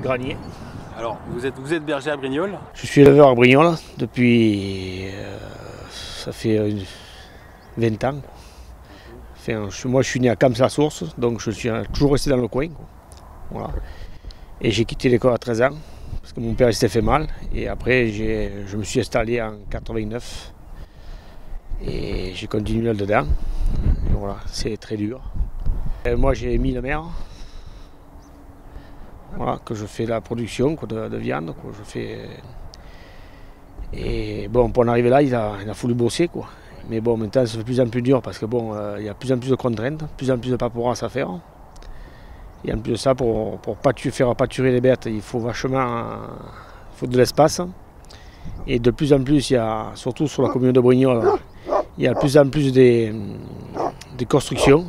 granier. Alors, vous êtes berger à Brignoles? Je suis éleveur à Brignoles depuis, ça fait 20 ans. Enfin, moi je suis né à Camps-la-Source, donc je suis toujours resté dans le coin. Voilà. Et j'ai quitté l'école à 13 ans, parce que mon père s'était fait mal. Et après, je me suis installé en 89. Et j'ai continué là-dedans. Voilà, c'est très dur. Et moi j'ai 1000 mères. Voilà, que je fais la production de viande. Je fais... Et bon, pour en arriver là, il a fallu bosser, quoi. Mais bon, maintenant c'est de plus en plus dur parce que bon, il y a de plus en plus de contraintes, de plus en plus de paperasse à faire. Et en plus de ça, pour faire pâturer les bêtes, il faut de l'espace. Et de plus en plus, il y a, surtout sur la commune de Brignoles, il y a de plus en plus des constructions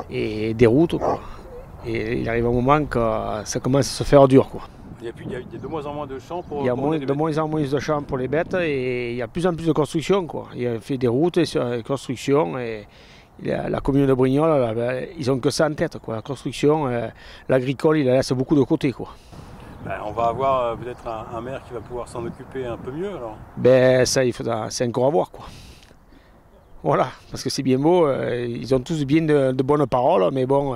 et des routes, quoi. Et il arrive un moment que ça commence à se faire dur, quoi. Il y a de moins en moins de champs pour... Il y a de moins en moins de champs pour les bêtes et il y a de plus en plus de constructions, quoi. Il a fait des routes et constructions et la commune de Brignoles, ils n'ont que ça en tête, quoi. La construction, l'agricole, il la laisse beaucoup de côté, quoi. Ben, on va avoir peut-être un maire qui va pouvoir s'en occuper un peu mieux, alors. Ben ça, c'est encore à voir, quoi. Voilà, parce que c'est bien beau, ils ont tous bien de bonnes paroles, mais bon,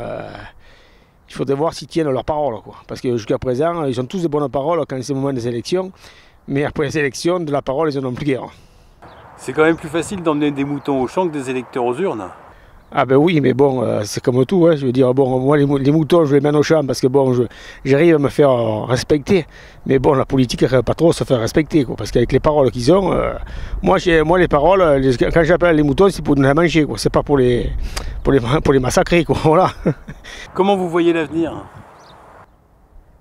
il faudrait voir s'ils tiennent leurs paroles, quoi. Parce que jusqu'à présent, ils ont tous de bonnes paroles quand c'est le moment des élections, mais après les élections, de la parole, ils n'en ont plus guère. C'est quand même plus facile d'emmener des moutons au champ que des électeurs aux urnes. Ah ben oui, mais bon, c'est comme tout, hein. Je veux dire, bon, moi les moutons, je les mène au champ parce que bon, j'arrive à me faire respecter. Mais bon, la politique, elle ne va pas trop se faire respecter, quoi, parce qu'avec les paroles qu'ils ont, moi les paroles, quand j'appelle les moutons, c'est pour donner à manger, quoi. C'est pas pour les massacrer, quoi. Voilà. Comment vous voyez l'avenir?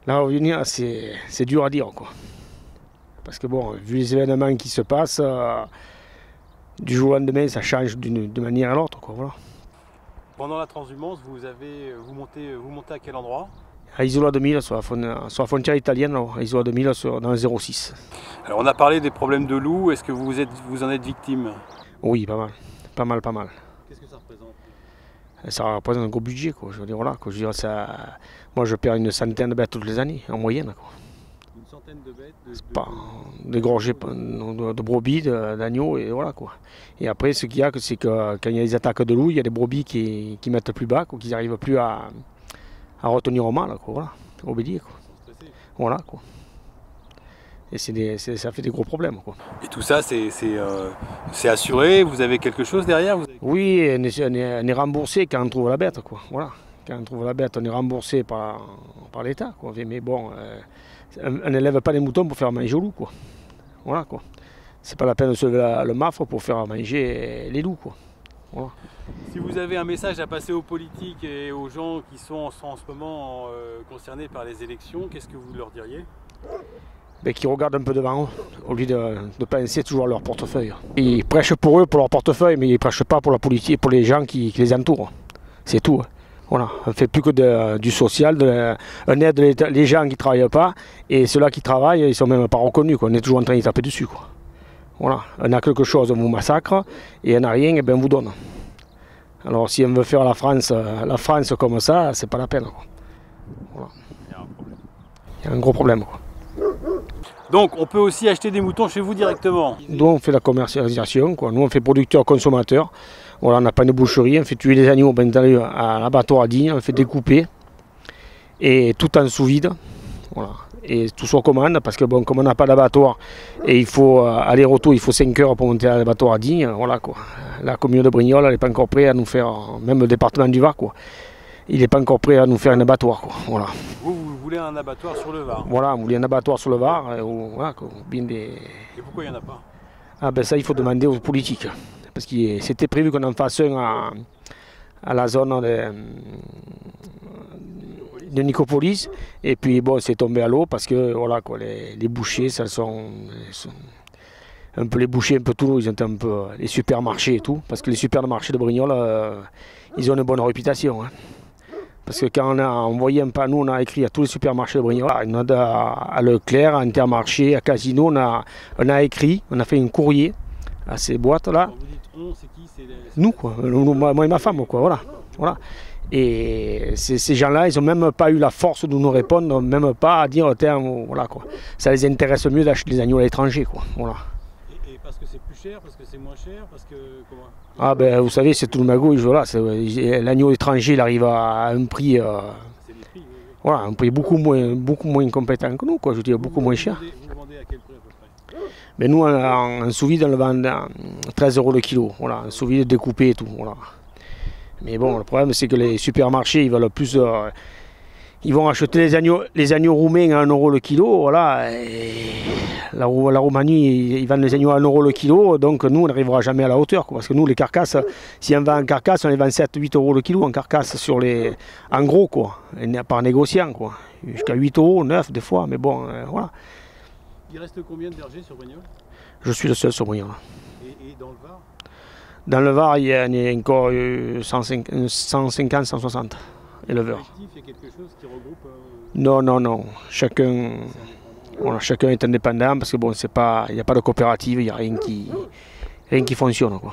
L'avenir, c'est dur à dire, quoi. Parce que bon, vu les événements qui se passent, du jour au lendemain, ça change d'une manière à l'autre, quoi. Voilà. Pendant la transhumance, vous montez à quel endroit? À Isola 2000, sur la frontière italienne, à Isola 2000, dans le 06. Alors on a parlé des problèmes de loups, est-ce que vous en êtes victime? Oui, pas mal. Qu'est-ce que ça représente? Ça représente un gros budget, quoi. Je veux dire, voilà, quoi. Je veux dire, moi je perds une centaine de bêtes toutes les années, en moyenne, quoi. Une centaine de bêtes d'égorgés, de brebis, d'agneaux, et voilà, quoi. Et après, ce qu'il y a, c'est que quand il y a des attaques de loups, il y a des brebis qui mettent plus bas, quoi, qui n'arrivent plus à retenir au mal, quoi, voilà, au bélier, quoi. Voilà, quoi. Et ça fait des gros problèmes, quoi. Et tout ça, c'est assuré? Vous avez quelque chose derrière? Oui, on est remboursé quand on trouve la bête, quoi. Voilà. Quand on trouve la bête, on est remboursé par l'État, quoi. Mais bon, on n'élève pas les moutons pour faire manger aux loups, quoi. Voilà, quoi. C'est pas la peine de se lever le mafre pour faire manger les loups, quoi. Voilà. Si vous avez un message à passer aux politiques et aux gens qui sont en ce moment concernés par les élections, qu'est-ce que vous leur diriez? Ben, qui regardent un peu devant eux, au lieu de penser toujours à leur portefeuille. Ils prêchent pour eux, pour leur portefeuille, mais ils ne prêchent pas pour la politique, pour les gens qui les entourent. C'est tout. Voilà. On ne fait plus que du social, on aide les gens qui ne travaillent pas, et ceux-là qui travaillent, ils ne sont même pas reconnus, quoi. On est toujours en train de taper dessus, quoi. Voilà. On a quelque chose, on vous massacre, et on n'a rien, et ben on vous donne. Alors si on veut faire la France comme ça, c'est pas la peine, quoi. Voilà. Il y a un gros problème, quoi. Donc on peut aussi acheter des moutons chez vous directement? Nous on fait la commercialisation, quoi. Nous on fait producteur-consommateur. Voilà, on n'a pas de boucherie, on fait tuer les agneaux à l'abattoir à Digne, on fait découper. Et tout en sous-vide. Voilà. Et tout sur commande, parce que bon, comme on n'a pas d'abattoir, et il faut aller-retour, il faut 5 heures pour monter à l'abattoir à Digne, voilà, quoi. La commune de Brignoles, elle n'est pas encore prête à nous faire, même le département du Var, quoi. Il n'est pas encore prêt à nous faire un abattoir, quoi. Voilà. Vous voulez un abattoir sur le Var? Voilà, vous voulez un abattoir sur le Var. Voilà, bien des... Et pourquoi il n'y en a pas? Ah ben ça, il faut demander aux politiques. Parce que c'était prévu qu'on en fasse un à la zone de Nicopolis. Et puis bon, c'est tombé à l'eau parce que voilà, quoi, les bouchers, ça sont un peu les bouchers, un peu tout, ils ont un peu les supermarchés et tout. Parce que les supermarchés de Brignoles, ils ont une bonne réputation, hein. Parce que quand on a envoyé un panneau, on a écrit à tous les supermarchés de Brignoles, à Leclerc, à Intermarché, à Casino, on a écrit, on a fait un courrier à ces boîtes-là. Vous dites on, c'est qui? Nous, quoi. Moi et ma femme, quoi, voilà. Et ces gens-là, ils n'ont même pas eu la force de nous répondre, même pas à dire, tiens, voilà quoi. Ça les intéresse mieux d'acheter des agneaux à l'étranger, quoi. Voilà. Et parce que c'est plus cher, parce que c'est moins cher, parce que comment? Ah ben vous savez, c'est tout le magouille, voilà. L'agneau étranger, il arrive à un prix, C'est les prix, oui, oui. voilà, un prix beaucoup moins compétent que nous, quoi. Je veux dire, beaucoup moins cher. Vous le vendez à quel prix à peu près? Mais nous, en sous-vide, on le vend à 13 € le kilo. Voilà, un sous-vide découpé et tout. Voilà. Mais bon, le problème, c'est que les supermarchés, ils veulent plus. Ils vont acheter les agneaux roumains à 1 € le kilo. Voilà. Et la Roumanie, ils vendent les agneaux à 1 € le kilo. Donc nous, on n'arrivera jamais à la hauteur, quoi. Parce que nous, les carcasses, si on vend en carcasse, on les vend 7-8 € le kilo en carcasse en gros, quoi. Et par négociant, quoi. Jusqu'à 8 €, 9 des fois. Mais bon, voilà. Il reste combien de bergers sur Brignoles? Je suis le seul sur Brignoles. Et dans le Var? Dans le Var, il y a encore 150, 160 éleveurs. Il y a quelque chose qui regroupe Non, non, non. Chacun est indépendant parce que bon, il n'y a pas de coopérative, il n'y a rien qui fonctionne, quoi.